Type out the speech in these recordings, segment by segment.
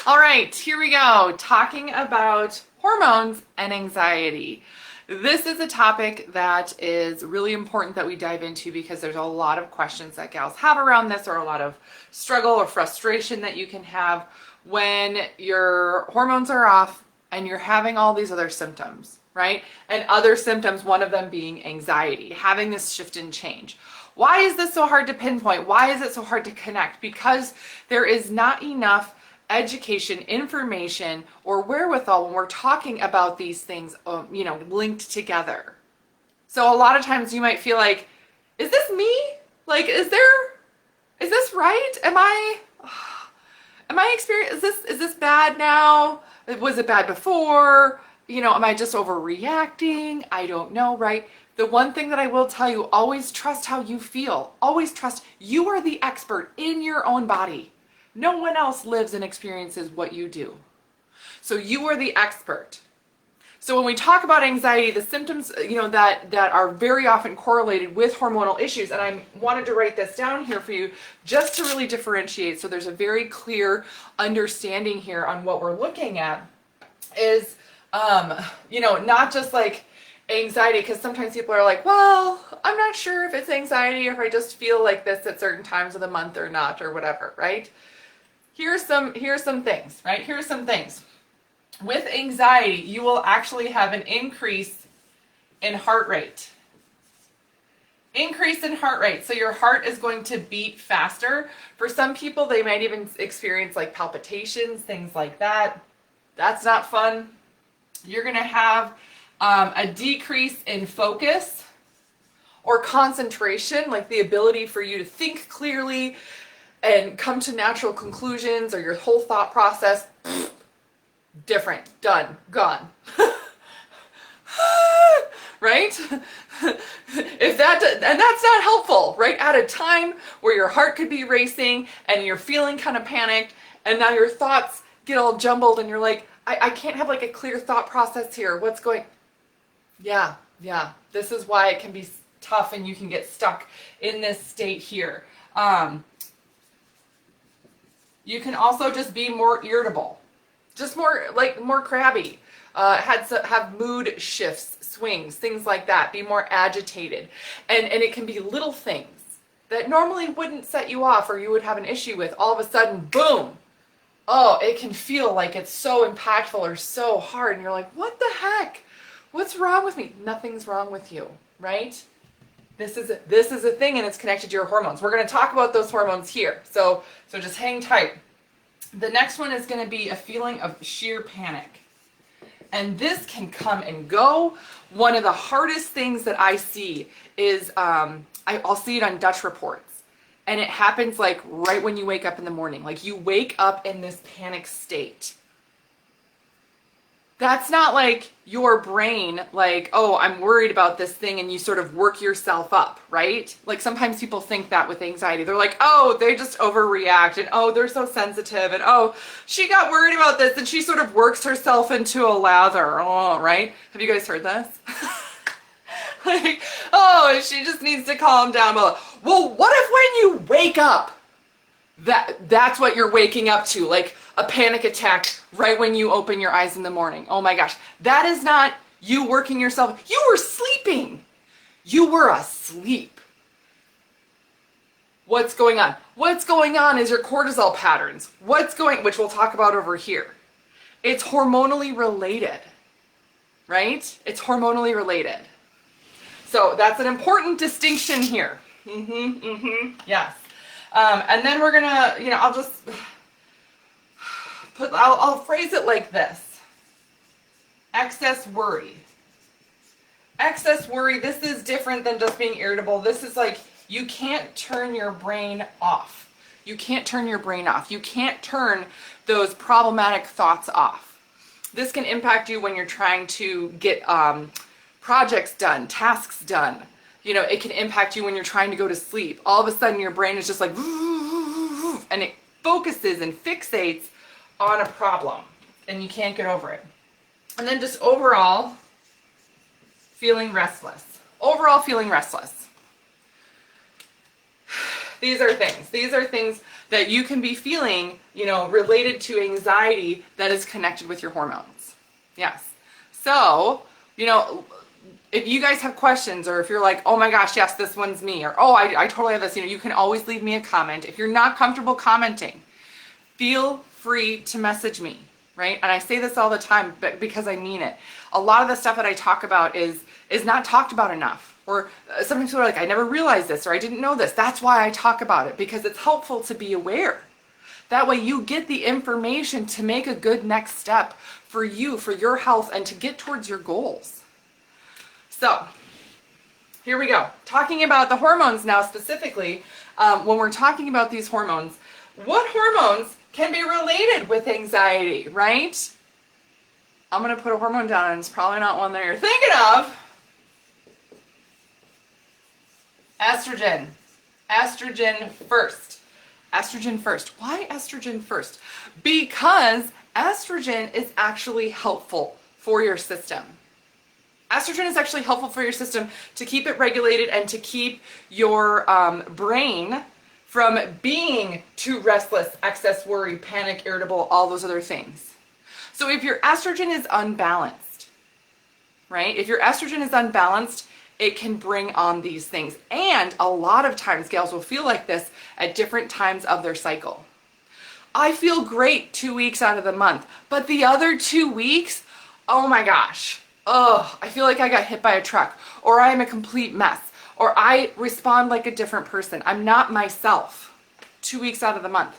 All right, here we go. Talking about hormones and anxiety. This is a topic that is really important that we dive into because there's a lot of questions that gals have around this, or a lot of struggle or frustration that you can have when your hormones are off and you're having all these other symptoms, right? And other symptoms, one of them being anxiety, having this shift and change. Why is this so hard to pinpoint? Why is it so hard to connect? Because there is not enough education, information, or wherewithal when we're talking about these things, linked together. So a lot of times you might feel like, is this me? Like, is this right? Am I experiencing, is this bad now? Was it bad before? Am I just overreacting? I don't know, right? The one thing that I will tell you, always trust how you feel. Always trust you are the expert in your own body. No one else lives and experiences what you do. So you are the expert. So when we talk about anxiety, the symptoms, that are very often correlated with hormonal issues, and I wanted to write this down here for you just to really differentiate so there's a very clear understanding here on what we're looking at is, not just like anxiety, because sometimes people are like, well, I'm not sure if it's anxiety or if I just feel like this at certain times of the month or not, or whatever, right? Here's some things, right? Here's some things. With anxiety, you will actually have an increase in heart rate. Increase in heart rate. So your heart is going to beat faster. For some people, they might even experience like palpitations, things like that. That's not fun. You're going to have a decrease in focus or concentration, like the ability for you to think clearly and come to natural conclusions, or your whole thought process, different, done, gone. Right? And that's not helpful, right? At a time where your heart could be racing and you're feeling kind of panicked, and now your thoughts get all jumbled and you're like, I can't have like a clear thought process here. What's going? Yeah. This is why it can be tough and you can get stuck in this state here. You can also just be more irritable, just more crabby, have mood shifts, swings, things like that, be more agitated. And it can be little things that normally wouldn't set you off or you would have an issue with. All of a sudden, boom. Oh, it can feel like it's so impactful or so hard. And you're like, what the heck? What's wrong with me? Nothing's wrong with you, right? This is a thing, and it's connected to your hormones. We're going to talk about those hormones here. So just hang tight. The next one is going to be a feeling of sheer panic. And this can come and go. One of the hardest things that I see is, I'll see it on Dutch reports. And it happens like right when you wake up in the morning. Like you wake up in this panic state. That's not like your brain, like, oh, I'm worried about this thing, and you sort of work yourself up, right? Like sometimes people think that with anxiety. They're like, oh, they just overreact, and oh, they're so sensitive, and oh, she got worried about this, and she sort of works herself into a lather, oh, right? Have you guys heard this? Like, oh, she just needs to calm down. Well, what if when you wake up, that's what you're waking up to, like a panic attack right when you open your eyes in the morning. Oh my gosh, that is not you working yourself. You were sleeping. You were asleep. What's going on? What's going on is your cortisol patterns. Which we'll talk about over here. It's hormonally related, right? It's hormonally related. So that's an important distinction here. Yes. And then we're gonna, I'll phrase it like this. Excess worry. Excess worry, this is different than just being irritable. This is like, you can't turn your brain off. You can't turn your brain off. You can't turn those problematic thoughts off. This can impact you when you're trying to get projects done, tasks done. It can impact you when you're trying to go to sleep. All of a sudden your brain is just like, and it focuses and fixates on a problem, and you can't get over it. And then just overall feeling restless. Overall feeling restless. These are things that you can be feeling, related to anxiety that is connected with your hormones. Yes. So, if you guys have questions, or if you're like, oh my gosh, yes, this one's me, or oh, I totally have this, you can always leave me a comment. If you're not comfortable commenting, feel free to message me, right? And I say this all the time, but because I mean it. A lot of the stuff that I talk about is not talked about enough. Or sometimes people are like, I never realized this, or I didn't know this. That's why I talk about it, because it's helpful to be aware. That way you get the information to make a good next step for you, for your health, and to get towards your goals. So, here we go. Talking about the hormones now specifically, when we're talking about these hormones, what hormones can be related with anxiety, right? I'm going to put a hormone down, and it's probably not one that you're thinking of. Estrogen. Estrogen first. Estrogen first. Why estrogen first? Because estrogen is actually helpful for your system. Estrogen is actually helpful for your system to keep it regulated and to keep your brain from being too restless, excess worry, panic, irritable, all those other things. So if your estrogen is unbalanced, right? If your estrogen is unbalanced, it can bring on these things. And a lot of times gals will feel like this at different times of their cycle. I feel great 2 weeks out of the month, but the other 2 weeks, oh my gosh. Oh, I feel like I got hit by a truck, or I am a complete mess, or I respond like a different person. I'm not myself 2 weeks out of the month.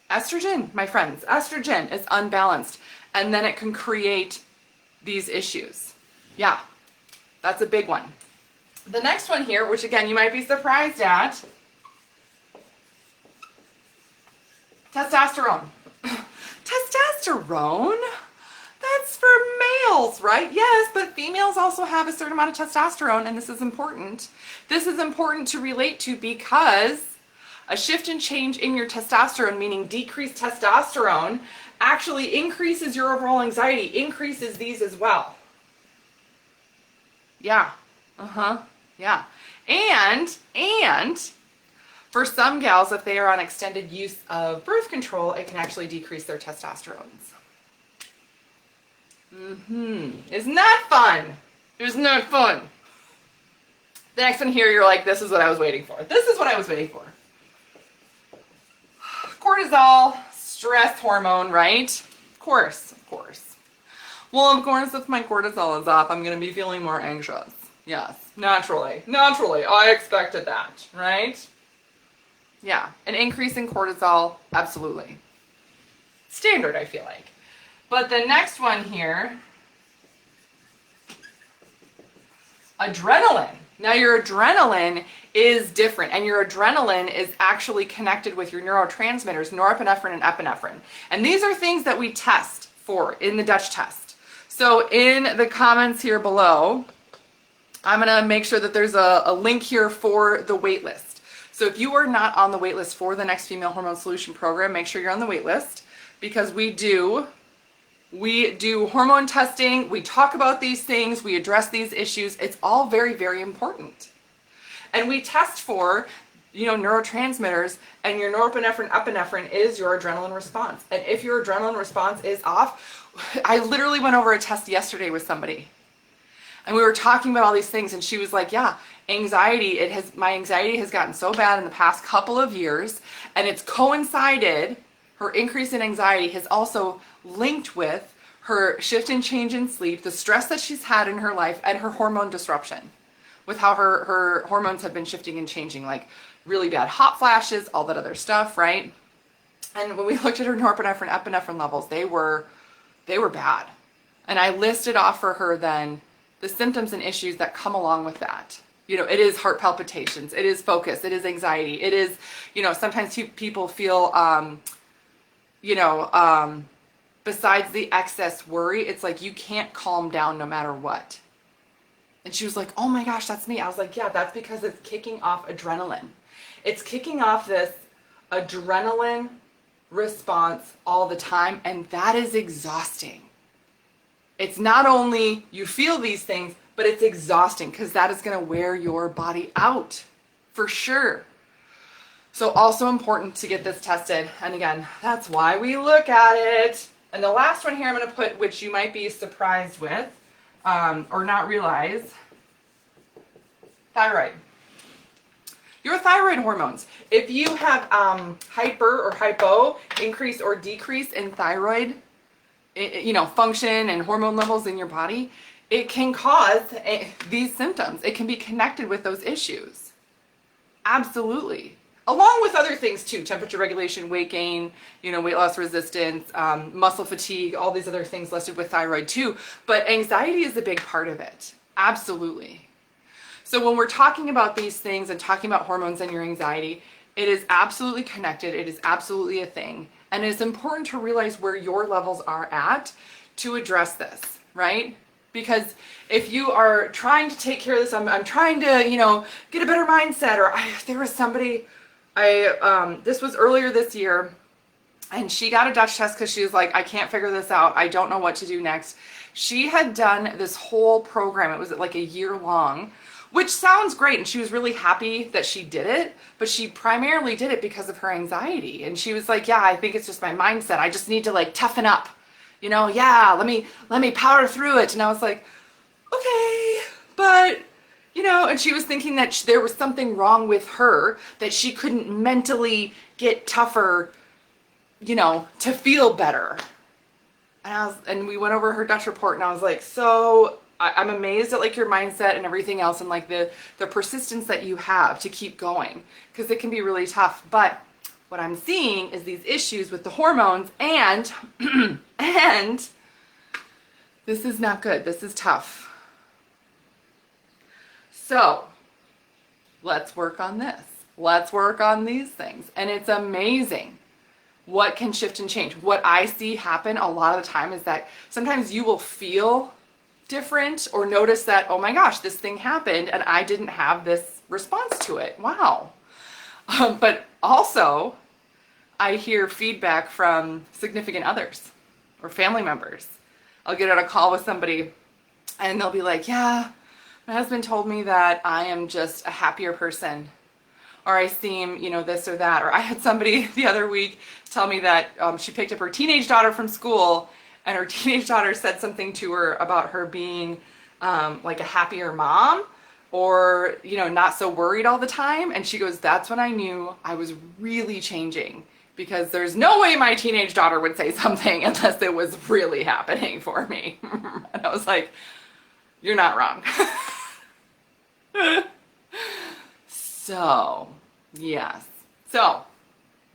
Estrogen, my friends, estrogen is unbalanced, and then it can create these issues. Yeah, that's a big one. The next one here, which again, you might be surprised at, testosterone. Testosterone? That's for males, right? Yes, but females also have a certain amount of testosterone, and this is important. This is important to relate to because a shift and change in your testosterone, meaning decreased testosterone, actually increases your overall anxiety, increases these as well. Yeah. Yeah. And for some gals, if they are on extended use of birth control, it can actually decrease their testosterones. Isn't that fun? Isn't that fun? The next one here, you're like, this is what I was waiting for. This is what I was waiting for. Cortisol, stress hormone, right? Of course. Well, of course, if my cortisol is up, I'm going to be feeling more anxious. Yes, naturally. I expected that, right? Yeah, an increase in cortisol, absolutely. Standard, I feel like. But the next one here, adrenaline. Now your adrenaline is different, and your adrenaline is actually connected with your neurotransmitters, norepinephrine and epinephrine. And these are things that we test for in the Dutch test. So in the comments here below, I'm gonna make sure that there's a link here for the waitlist. So if you are not on the waitlist for the Next Female Hormone Solution program, make sure you're on the waitlist, because we do hormone testing, we talk about these things, we address these issues. It's all very, very important. And we test for, neurotransmitters, and your norepinephrine, epinephrine is your adrenaline response. And if your adrenaline response is off, I literally went over a test yesterday with somebody. And we were talking about all these things, and she was like, yeah, my anxiety has gotten so bad in the past couple of years, and it's coincided, her increase in anxiety has also linked with her shift and change in sleep, the stress that she's had in her life, and her hormone disruption, with how her hormones have been shifting and changing, like really bad hot flashes, all that other stuff, right? And when we looked at her norepinephrine, epinephrine levels, they were bad. And I listed off for her then the symptoms and issues that come along with that. It is heart palpitations, it is focus, it is anxiety, it is, sometimes people feel, besides the excess worry, it's like you can't calm down no matter what. And she was like, oh my gosh, that's me. I was like, yeah, that's because it's kicking off adrenaline. It's kicking off this adrenaline response all the time, and that is exhausting. It's not only you feel these things, but it's exhausting, because that is going to wear your body out for sure. So also important to get this tested. And again, that's why we look at it. And the last one here I'm going to put, which you might be surprised with or not realize, thyroid. Your thyroid hormones. If you have hyper or hypo, increase or decrease in thyroid, function and hormone levels in your body, it can cause these symptoms. It can be connected with those issues. Absolutely. Along with other things too, temperature regulation, weight gain, weight loss resistance, muscle fatigue, all these other things listed with thyroid too. But anxiety is a big part of it. Absolutely. So when we're talking about these things and talking about hormones and your anxiety, it is absolutely connected. It is absolutely a thing. And it's important to realize where your levels are at to address this, right? Because if you are trying to take care of this, I'm trying to, get a better mindset, or there was somebody, this was earlier this year, and she got a Dutch test because she was like, I can't figure this out. I don't know what to do next. She had done this whole program. It was like a year long, which sounds great. And she was really happy that she did it, but she primarily did it because of her anxiety. And she was like, yeah, I think it's just my mindset. I just need to toughen up, let me power through it. And I was like, okay, but and she was thinking that there was something wrong with her, that she couldn't mentally get tougher, to feel better. And we went over her Dutch report, and I was like, so I'm amazed at your mindset and everything else, and the persistence that you have to keep going, because it can be really tough. But what I'm seeing is these issues with the hormones, and and this is not good. This is tough. So let's work on this. Let's work on these things. And it's amazing what can shift and change. What I see happen a lot of the time is that sometimes you will feel different or notice that, oh my gosh, this thing happened and I didn't have this response to it. Wow. But also, I hear feedback from significant others or family members. I'll get on a call with somebody and they'll be like, yeah, my husband told me that I am just a happier person, or I seem, this or that. Or I had somebody the other week tell me that she picked up her teenage daughter from school, and her teenage daughter said something to her about her being like a happier mom, or, not so worried all the time. And she goes, that's when I knew I was really changing, because there's no way my teenage daughter would say something unless it was really happening for me. And I was like, you're not wrong. So, yes. So,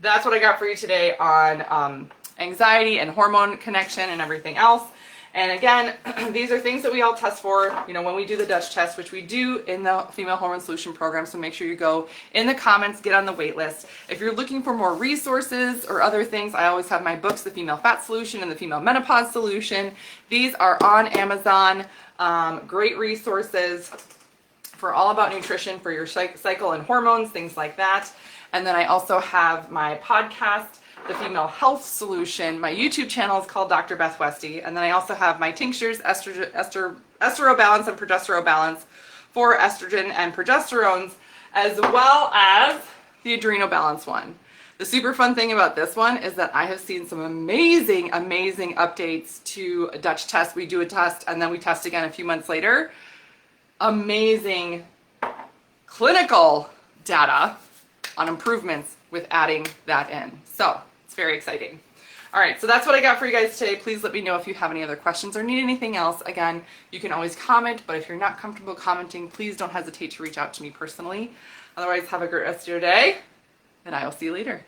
that's what I got for you today on anxiety and hormone connection and everything else. And again, these are things that we all test for, when we do the Dutch test, which we do in the Female Hormone Solution program. So make sure you go in the comments, get on the wait list. If you're looking for more resources or other things, I always have my books, The Female Fat Solution and The Female Menopause Solution. These are on Amazon. Great resources for all about nutrition for your cycle and hormones, things like that. And then I also have my podcast, The Female Health Solution. My YouTube channel is called Dr. Beth Westy. And then I also have my tinctures, Estero Balance and Progestero Balance for estrogen and progesterones, as well as the Adrenal Balance one. The super fun thing about this one is that I have seen some amazing, amazing updates to a Dutch test. We do a test and then we test again a few months later. Amazing clinical data on improvements with adding that in. So it's very exciting. All right, so that's what I got for you guys today. Please let me know if you have any other questions or need anything else. Again, you can always comment, but if you're not comfortable commenting, please don't hesitate to reach out to me personally. Otherwise, have a great rest of your day, and I will see you later.